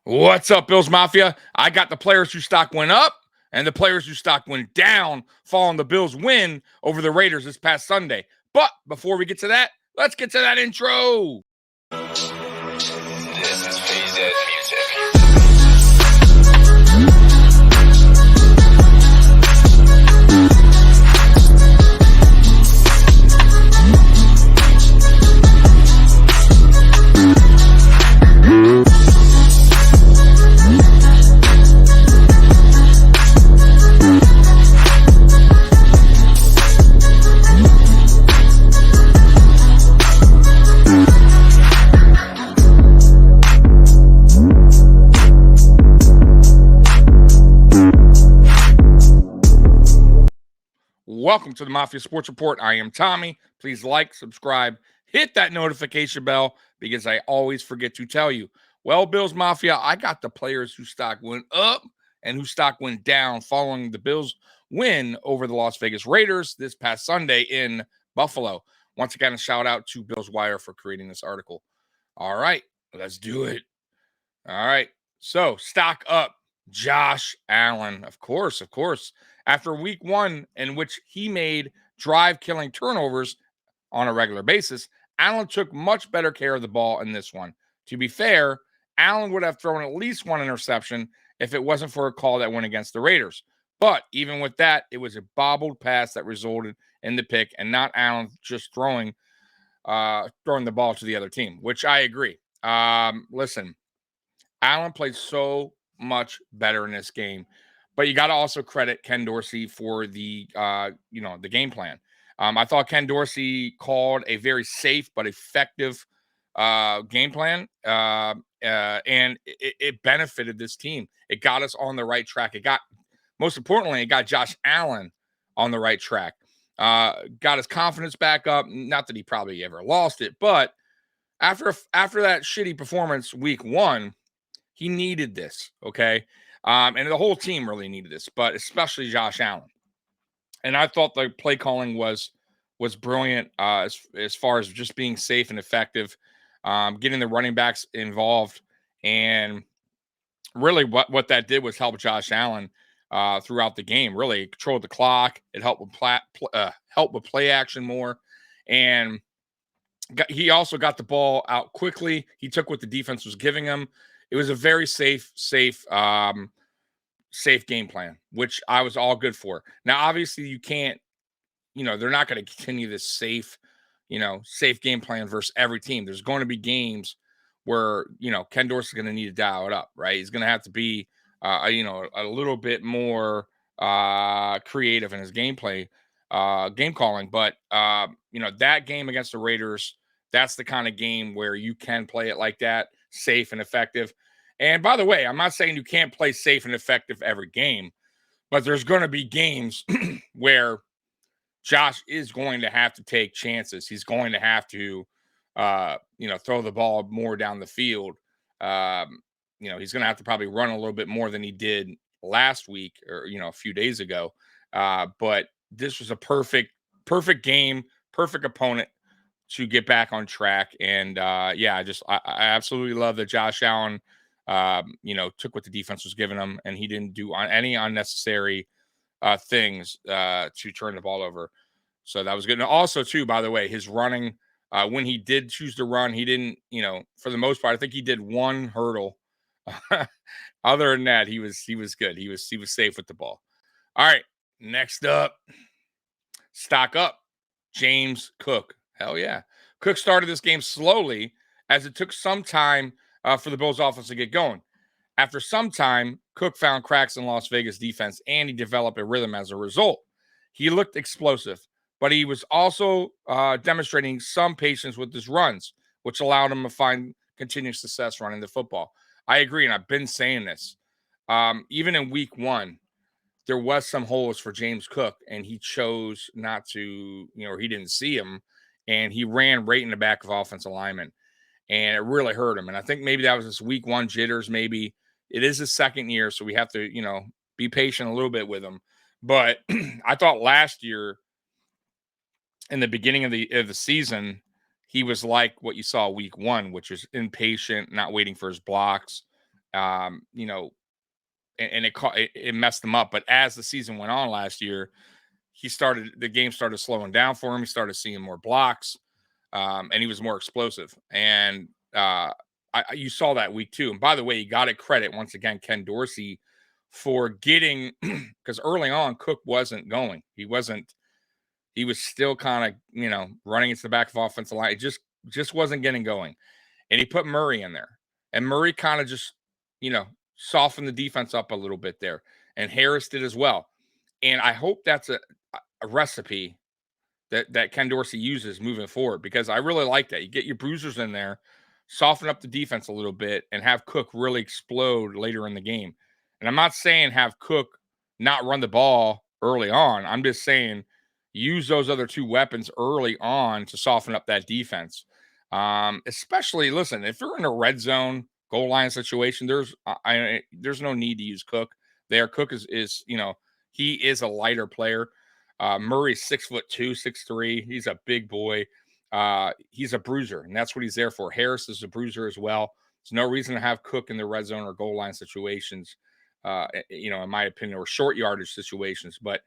What's up, Bills Mafia? I got the players whose stock went up and the players whose stock went down following the Bills' win over the Raiders this past Sunday. But before we get to that, let's get to that intro. This is PZ Music. Welcome to the Mafia Sports Report. I am Tommy. Please like, subscribe, hit that notification bell because I always forget to tell you. Well, Bills Mafia, I got the players whose stock went up and whose stock went down following the Bills' win over the Las Vegas Raiders this past Sunday in Buffalo. Once again, a shout out to Bills Wire for creating this article. All right, let's do it. All right, so stock up. Josh Allen, of course. After week one, in which he made drive-killing turnovers on a regular basis, Allen took much better care of the ball in this one. To be fair, Allen would have thrown at least one interception if it wasn't for a call that went against the Raiders. But even with that, it was a bobbled pass that resulted in the pick and not Allen just throwing the ball to the other team, which I agree. Listen, Allen played so much better in this game. But you got to also credit Ken Dorsey for the game plan. I thought Ken Dorsey called a very safe but effective game plan, and it benefited this team. It got us on the right track. Most importantly, it got Josh Allen on the right track. Got his confidence back up. Not that he probably ever lost it, but after that shitty performance week one, he needed this. Okay. And the whole team really needed this, but especially Josh Allen. And I thought the play calling was brilliant as far as just being safe and effective, getting the running backs involved. And really what that did was help Josh Allen throughout the game. Really controlled the clock. It helped with play action more. And he also got the ball out quickly. He took what the defense was giving him. It was a very safe game plan, which I was all good for. Now, obviously, you can't, they're not going to continue this safe game plan versus every team. There's going to be games where, Ken Dorsey's going to need to dial it up, right? He's going to have to be, a little bit more creative in his game calling. But, that game against the Raiders, that's the kind of game where you can play it like that, safe and effective. And by the way, I'm not saying you can't play safe and effective every game, but there's going to be games where Josh is going to have to take chances. He's going to have to, throw the ball more down the field. He's going to have to probably run a little bit more than he did last week or, a few days ago. But this was a perfect game, perfect opponent to get back on track. And I absolutely love that Josh Allen took what the defense was giving him, and he didn't do any unnecessary things to turn the ball over. So that was good. And also, too, by the way, his running, when he did choose to run, he didn't, for the most part, I think he did one hurdle. Other than that, he was good. He was safe with the ball. All right, next up, stock up, James Cook. Hell yeah. Cook started this game slowly as it took some time for the Bills offense to get going. After some time, Cook found cracks in Las Vegas defense, and he developed a rhythm as a result. He looked explosive, but he was also demonstrating some patience with his runs, which allowed him to find continued success running the football. I agree, and I've been saying this. Even in week one, there was some holes for James Cook, and he chose not to, or he didn't see him, and he ran right in the back of offensive linemen. And it really hurt him. And I think maybe that was his week one jitters. Maybe it is his second year, so we have to, be patient a little bit with him. But I thought last year, in the beginning of the season, he was like what you saw week one, which is impatient, not waiting for his blocks, You know, and it messed him up. But as the season went on last year, the game started slowing down for him. He started seeing more blocks, and he was more explosive. And you saw that week 2. And by the way, you got to credit once again Ken Dorsey for getting because early on Cook wasn't going. He wasn't. He was still kind of running into the back of offensive line. It just wasn't getting going. And he put Murray in there, and Murray kind of just softened the defense up a little bit there, and Harris did as well. And I hope that's a recipe that Ken Dorsey uses moving forward, because I really like that. You get your bruisers in there, soften up the defense a little bit, and have Cook really explode later in the game. And I'm not saying have Cook not run the ball early on. I'm just saying use those other 2 weapons early on to soften up that defense. Especially, listen, if you're in a red zone goal line situation, there's no need to use Cook there. Cook is he is a lighter player. Murray's 6'2", 6'3". He's a big boy. He's a bruiser, and that's what he's there for. Harris is a bruiser as well. There's no reason to have Cook in the red zone or goal line situations, in my opinion, or short yardage situations. But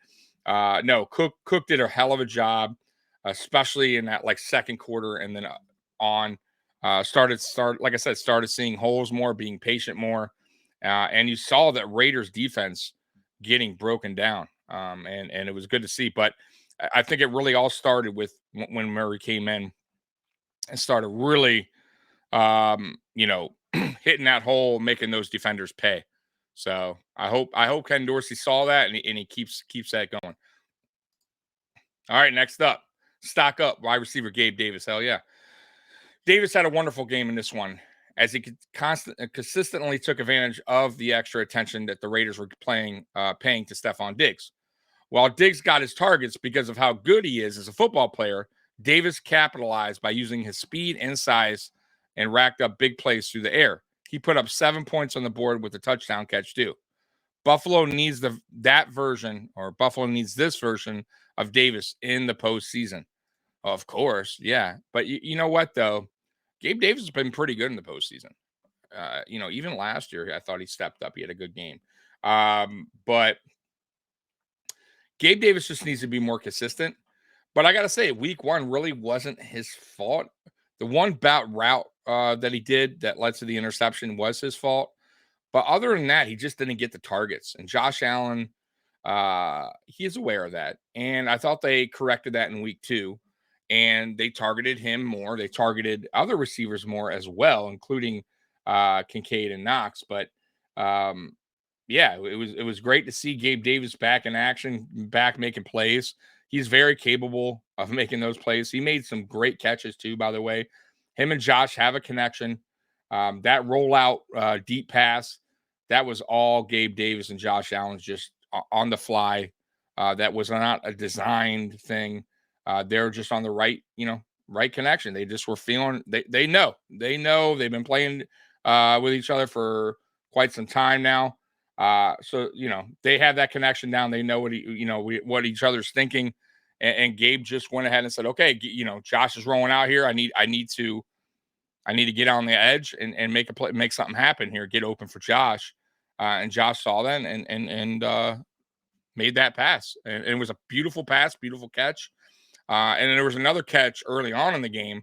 no, Cook did a hell of a job, especially in that second quarter, and then on started seeing holes more, being patient more, and you saw that Raiders defense getting broken down. And it was good to see. But I think it really all started with when Murray came in and started really, hitting that hole, making those defenders pay. So I hope Ken Dorsey saw that, and he keeps that going. All right, next up, stock up wide receiver Gabe Davis. Hell yeah, Davis had a wonderful game in this one, as he consistently took advantage of the extra attention that the Raiders were paying to Stephon Diggs. While Diggs got his targets because of how good he is as a football player, Davis capitalized by using his speed and size and racked up big plays through the air. He put up 7 points on the board with a touchdown catch too. Buffalo needs this version of Davis in the postseason. Of course, yeah. But you know what, though? Gabe Davis has been pretty good in the postseason. Even last year, I thought he stepped up. He had a good game. But Gabe Davis just needs to be more consistent. But I got to say, week 1 really wasn't his fault. The one bout route that he did that led to the interception was his fault. But other than that, he just didn't get the targets. And Josh Allen, he is aware of that. And I thought they corrected that in week 2. And they targeted him more. They targeted other receivers more as well, including Kincaid and Knox. But yeah, it was great to see Gabe Davis back in action, back making plays. He's very capable of making those plays. He made some great catches too, by the way. Him and Josh have a connection. That rollout deep pass, that was all Gabe Davis and Josh Allen's just on the fly. That was not a designed thing. They're just on the right connection. They just were feeling. They know they've been playing with each other for quite some time now. So they have that connection down. They know what each other's thinking, and Gabe just went ahead and said, okay, Josh is rolling out here. I need to get on the edge and make a play, make something happen here, get open for Josh. And Josh saw that and made that pass, and it was a beautiful pass, beautiful catch. And then there was another catch early on in the game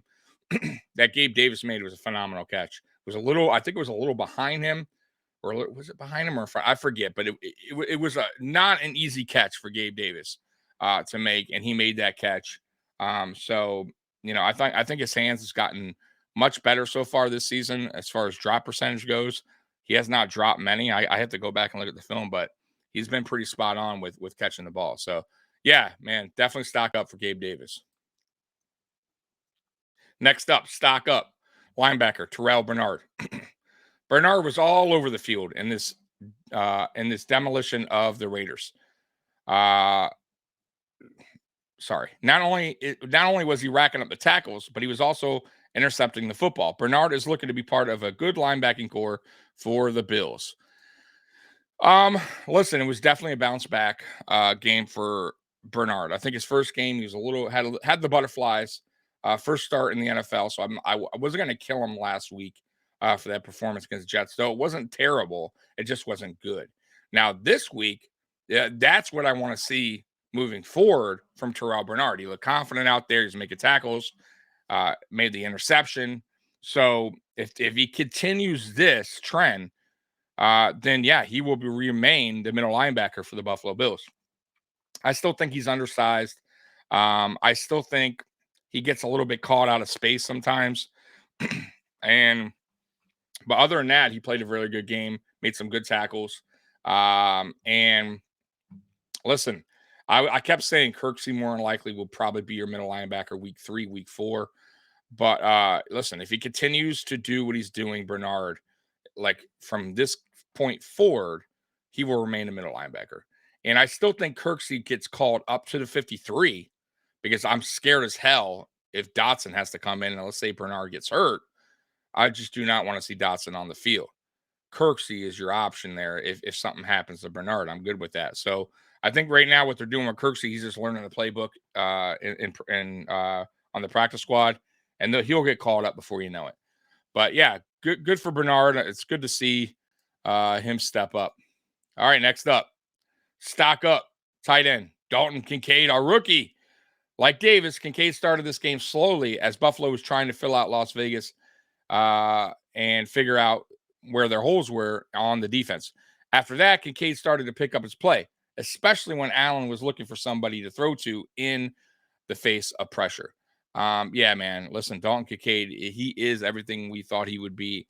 that Gabe Davis made. It was a phenomenal catch. I think it was a little behind him. Or was it behind him or front? I forget, but it was not an easy catch for Gabe Davis to make, and he made that catch. So I think his hands has gotten much better so far this season as far as drop percentage goes. He has not dropped many. I have to go back and look at the film, but he's been pretty spot on with catching the ball. So yeah, man, definitely stock up for Gabe Davis. Next up, stock up, linebacker Terrell Bernard. Bernard was all over the field in this demolition of the Raiders. Sorry. Not only was he racking up the tackles, but he was also intercepting the football. Bernard is looking to be part of a good linebacking core for the Bills. Listen, it was definitely a bounce back game for Bernard. I think his first game, he was had the butterflies. First start in the NFL, so I wasn't going to kill him last week. for that performance against the Jets. Though it wasn't terrible, it just wasn't good. Now this week, yeah, that's what I want to see moving forward from Terrell Bernard. He looked confident out there. He's making tackles, made the interception. So if he continues this trend, then yeah, he will remain the middle linebacker for the Buffalo Bills. I still think he's undersized. I still think he gets a little bit caught out of space sometimes. and but other than that, he played a really good game, made some good tackles. And listen, I kept saying Kirksey more than likely will probably be your middle linebacker week 3, week 4. But listen, if he continues to do what he's doing, Bernard, like from this point forward, he will remain a middle linebacker. And I still think Kirksey gets called up to the 53 because I'm scared as hell if Dotson has to come in and let's say Bernard gets hurt. I just do not want to see Dotson on the field. Kirksey is your option there if something happens to Bernard. I'm good with that. So I think right now what they're doing with Kirksey, he's just learning the playbook on the practice squad, and he'll get called up before you know it. But yeah, good for Bernard. It's good to see him step up. All right, next up, stock up, tight end Dalton Kincaid, our rookie. Like Davis, Kincaid started this game slowly as Buffalo was trying to fill out Las Vegas and figure out where their holes were on the defense. After that, Kincaid started to pick up his play, especially when Allen was looking for somebody to throw to in the face of pressure. Yeah, man. Listen, Dalton Kincaid, he is everything we thought he would be.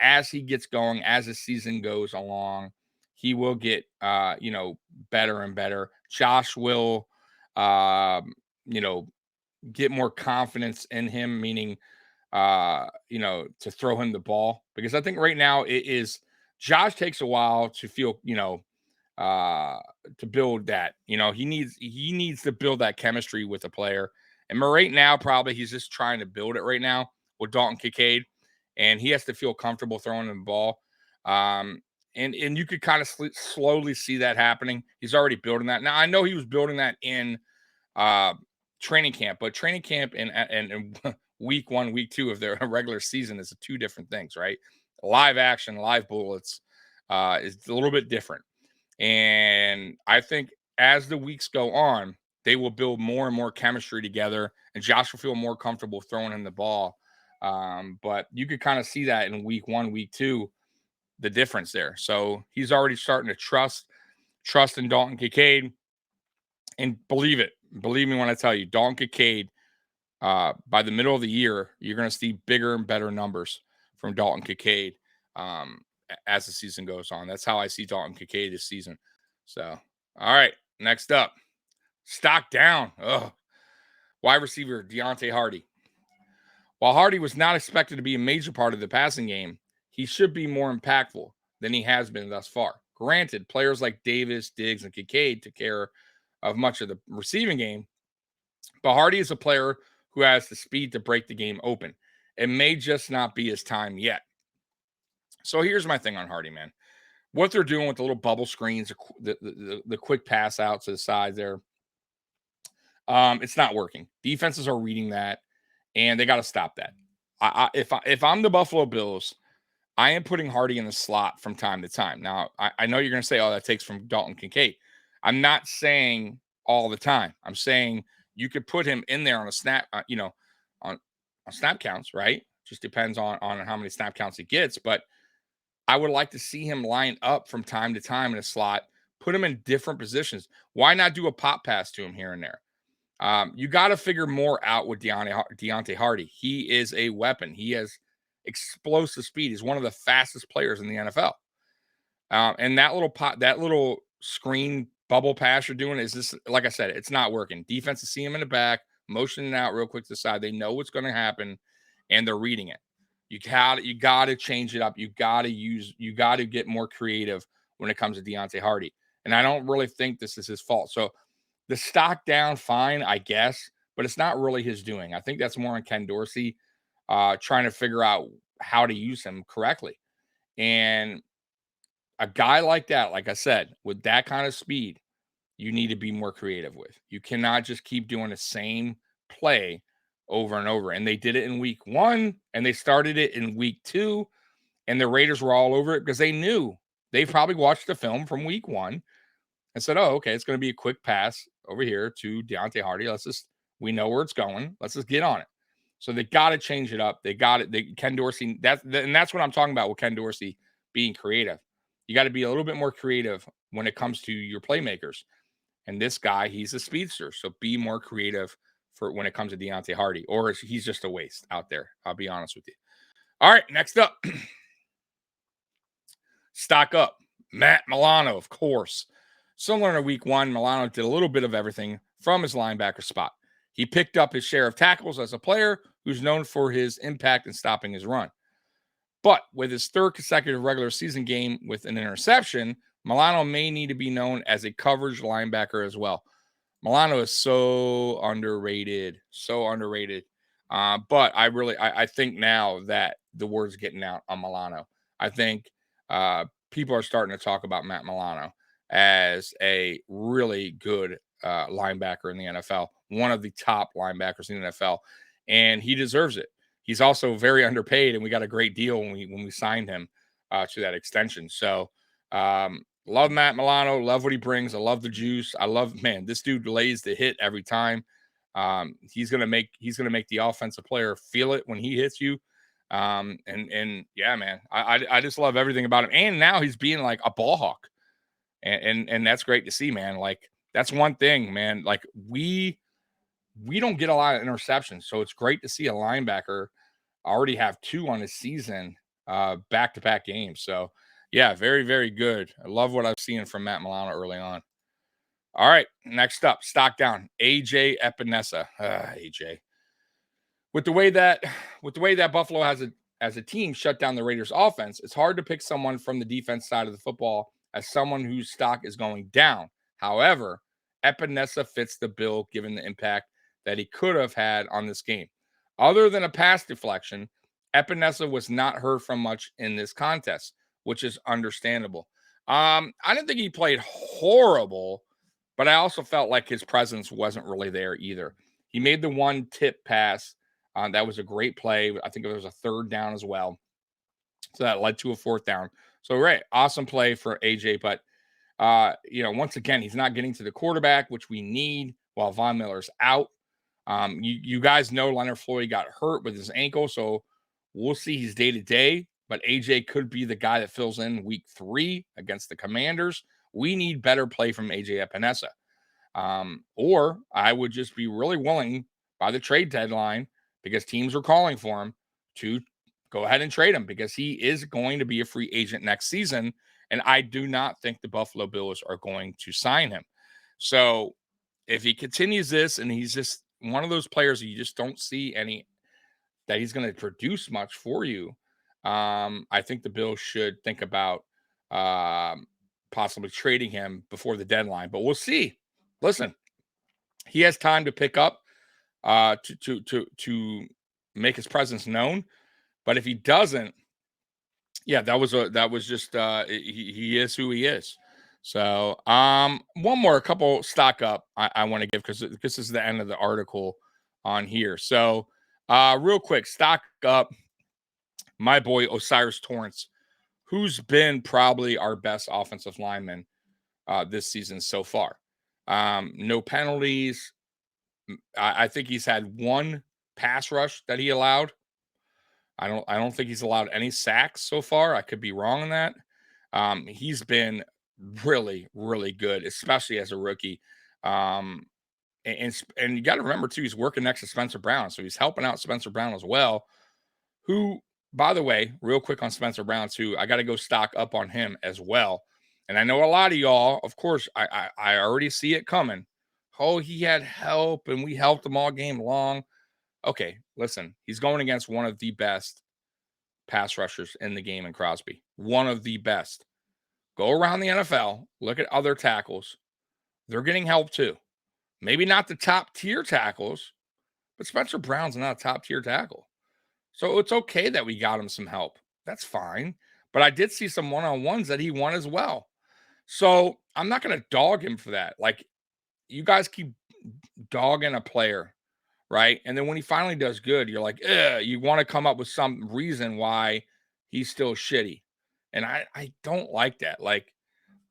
As he gets going, as the season goes along, he will get better and better. Josh will get more confidence in him, meaning to throw him the ball. Because I think right now it is Josh takes a while to feel, to build that. He needs to build that chemistry with the player. And right now, probably he's just trying to build it right now with Dalton Kincaid, and he has to feel comfortable throwing the ball. And you could kind of slowly see that happening. He's already building that. Now I know he was building that in training camp, but training camp and week 1, week 2 of their regular season is two different things, right? Live action, live bullets is a little bit different. And I think as the weeks go on, they will build more and more chemistry together, and Josh will feel more comfortable throwing him the ball. But you could kind of see that in week 1, week 2, the difference there. So he's already starting to trust in Dalton Kincaid. And believe me when I tell you, Dalton Kincaid, by the middle of the year, you're going to see bigger and better numbers from Dalton Kincaid as the season goes on. That's how I see Dalton Kincaid this season. So, all right, next up, stock down. Wide receiver Deontay Hardy. While Hardy was not expected to be a major part of the passing game, he should be more impactful than he has been thus far. Granted, players like Davis, Diggs, and Kincaid took care of much of the receiving game, but Hardy is a player who has the speed to break the game open. It may just not be his time yet. So here's my thing on Hardy, man. What they're doing with the little bubble screens, the quick pass out to the side there, it's not working. Defenses are reading that, and they got to stop that. If I'm the Buffalo Bills, I am putting Hardy in the slot from time to time. Now, I know you're going to say, oh, that takes from Dalton Kincaid. I'm not saying all the time. I'm saying you could put him in there on a snap, on snap counts, right? Just depends on how many snap counts he gets. But I would like to see him line up from time to time in a slot, put him in different positions. Why not do a pop pass to him here and there? You got to figure more out with Deontay Hardy. He is a weapon. He has explosive speed. He's one of the fastest players in the NFL. And that little screen bubble pass you're doing is this, like I said, it's not working. Defenses see him in the back, motioning out real quick to the side. They know what's going to happen, and they're reading it. You got to change it up. You got to get more creative when it comes to Deontay Hardy. And I don't really think this is his fault. So the stock down, fine, I guess, but it's not really his doing. I think that's more on Ken Dorsey trying to figure out how to use him correctly. And a guy like that, like I said, with that kind of speed, you need to be more creative with. You cannot just keep doing the same play over and over. And they did it in week 1 and they started it in week 2, and the Raiders were all over it because they knew. They probably watched the film from week 1 and said, "Oh, okay, it's going to be a quick pass over here to Deontay Hardy. We know where it's going. Let's just get on it." So they got to change it up. They got it. Ken Dorsey, and that's what I'm talking about with Ken Dorsey being creative. You got to be a little bit more creative when it comes to your playmakers. And this guy, he's a speedster. So be more creative for when it comes to Deontay Hardy, or he's just a waste out there. I'll be honest with you. All right, next up. Stock up. Matt Milano, of course. Similar to week 1, Milano did a little bit of everything from his linebacker spot. He picked up his share of tackles as a player who's known for his impact in stopping his run. But with his 3rd consecutive regular season game with an interception, Milano may need to be known as a coverage linebacker as well. Milano is so underrated, so underrated. But I think now that the word's getting out on Milano, I think people are starting to talk about Matt Milano as a really good linebacker in the NFL, one of the top linebackers in the NFL, and he deserves it. He's also very underpaid, and we got a great deal when we signed him to that extension. So love Matt Milano, love what he brings. I love the juice. Man, this dude lays the hit every time. He's gonna make the offensive player feel it when he hits you. And yeah, man, I just love everything about him. And now he's being like a ball hawk, and that's great to see, man. Like that's one thing, man. Like we don't get a lot of interceptions, so it's great to see a linebacker already have 2 on his season, back-to-back games. So yeah, very, very good. I love what I've seen from Matt Milano early on. All right, next up, stock down, AJ Epenesa. AJ. With the way that Buffalo as a team shut down the Raiders offense, it's hard to pick someone from the defense side of the football as someone whose stock is going down. However, Epenesa fits the bill given the impact that he could have had on this game. Other than a pass deflection, Epenesa was not heard from much in this contest, which is understandable. I didn't think he played horrible, but I also felt like his presence wasn't really there either. He made the one tip pass. That was a great play. I think it was a 3rd down as well. So that led to a 4th down. So, right, awesome play for AJ. But, once again, he's not getting to the quarterback, which we need while Von Miller's out. You guys know Leonard Floyd got hurt with his ankle, so we'll see he's day to day. But AJ could be the guy that fills in week 3 against the Commanders. We need better play from AJ Epenesa. Or I would just be really willing by the trade deadline, because teams are calling for him, to go ahead and trade him, because he is going to be a free agent next season. And I do not think the Buffalo Bills are going to sign him. So if he continues this and he's just one of those players you just don't see that he's going to produce much for you, I think the Bills should think about possibly trading him before the deadline. But we'll see. Listen, he has time to pick up to make his presence known. But if he doesn't, yeah, that was just he is who he is. So one more, a couple stock up I want to give, because this is the end of the article on here. So real quick, stock up my boy Osiris Torrance, who's been probably our best offensive lineman this season so far. No penalties. I think he's had 1 pass rush that he allowed. I don't think he's allowed any sacks so far. I could be wrong on that. He's been really, really good, especially as a rookie. And you got to remember too, he's working next to Spencer Brown, so he's helping out Spencer Brown as well. Who, by the way, real quick on Spencer Brown too, I got to go stock up on him as well. And I know a lot of y'all, of course, I already see it coming. Oh, he had help, and we helped him all game long. Okay, listen, he's going against one of the best pass rushers in the game in Crosby. One of the best. Go around the NFL, look at other tackles. They're getting help too. Maybe not the top tier tackles, but Spencer Brown's not a top tier tackle. So it's okay that we got him some help. That's fine. But I did see some one-on-ones that he won as well. So I'm not going to dog him for that. Like, you guys keep dogging a player, right? And then when he finally does good, you're like, ugh, you want to come up with some reason why he's still shitty. And I don't like that. Like,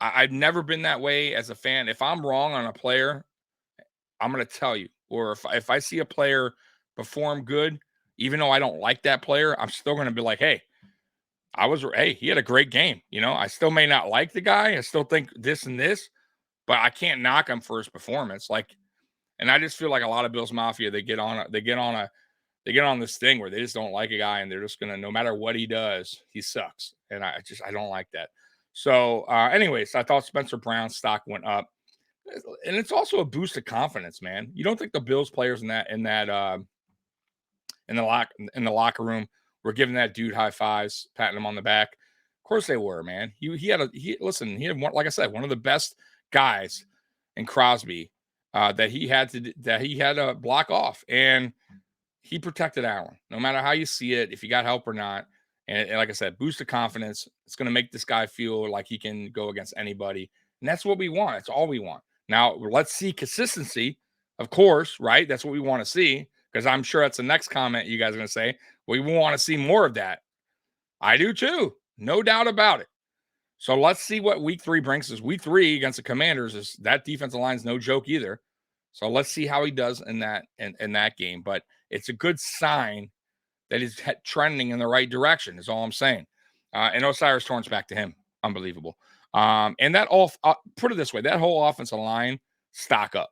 I've never been that way as a fan. If I'm wrong on a player, I'm going to tell you. Or if I see a player perform good, even though I don't like that player, I'm still going to be like, hey, hey, he had a great game. You know, I still may not like the guy. I still think this and this, but I can't knock him for his performance. Like, and I just feel like a lot of Bills Mafia, they get on this thing where they just don't like a guy and they're just gonna, no matter what he does, he sucks. And I don't like that. So anyways, I thought Spencer Brown's stock went up. And it's also a boost of confidence, man. You don't think the Bills players in the locker room were giving that dude high fives, patting him on the back? Of course they were, man. He had one, like I said, one of the best guys in Crosby that he had to block off, and he protected Allen. No matter how you see it, if you got help or not, and like I said, boost of confidence. It's going to make this guy feel like he can go against anybody, and that's what we want. It's all we want. Now let's see consistency, of course, right? That's what we want to see, because I'm sure that's the next comment you guys are going to say. We want to see more of that. I do too, no doubt about it. So let's see what week 3 brings us. Week 3 against the Commanders, is that defensive line's no joke either. So let's see how he does in that game. But it's a good sign that he's trending in the right direction, is all I'm saying. And Osiris Torrance back to him. Unbelievable. And put it this way, that whole offensive line, stock up.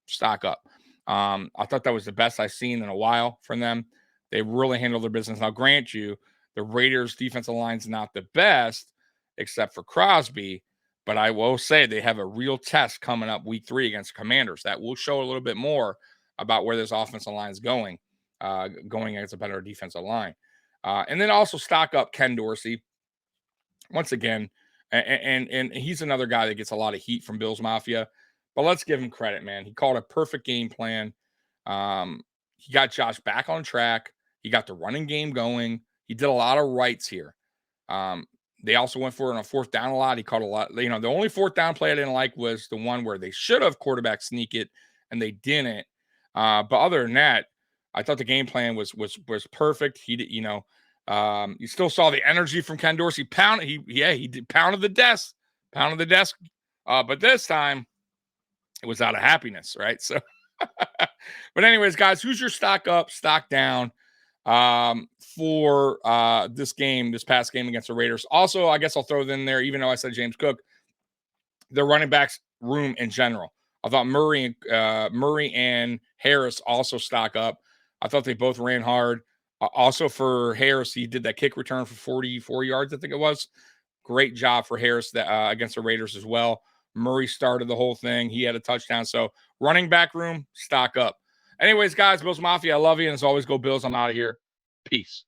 Stock up. I thought that was the best I've seen in a while from them. They really handled their business. Now, grant you, the Raiders' defensive line's not the best, except for Crosby. But I will say they have a real test coming up week 3 against Commanders. That will show a little bit more about where this offensive line is going against a better defensive line. And then also stock up Ken Dorsey. Once again, and he's another guy that gets a lot of heat from Bills Mafia. But let's give him credit, man. He called a perfect game plan. He got Josh back on track. He got the running game going. He did a lot of rights here. They also went for it on a 4th down a lot. He caught a lot. You know, the only 4th down play I didn't like was the one where they should have quarterback sneak it and they didn't. But other than that, I thought the game plan was perfect. He did, you know, you still saw the energy from Ken Dorsey. Pounded the desk. But this time it was out of happiness, right? So, but anyways, guys, who's your stock up, stock down for this past game against the Raiders? Also, I guess I'll throw it in there, even though I said James Cook, the running backs room in general. I thought Murray and Harris also stock up. I thought they both ran hard. Also for Harris, he did that kick return for 44 yards, I think it was. Great job for Harris against the Raiders as well. Murray started the whole thing. He had a touchdown. So running back room, stock up. Anyways, guys, Bills Mafia, I love you. And as always, go Bills. I'm out of here. Peace.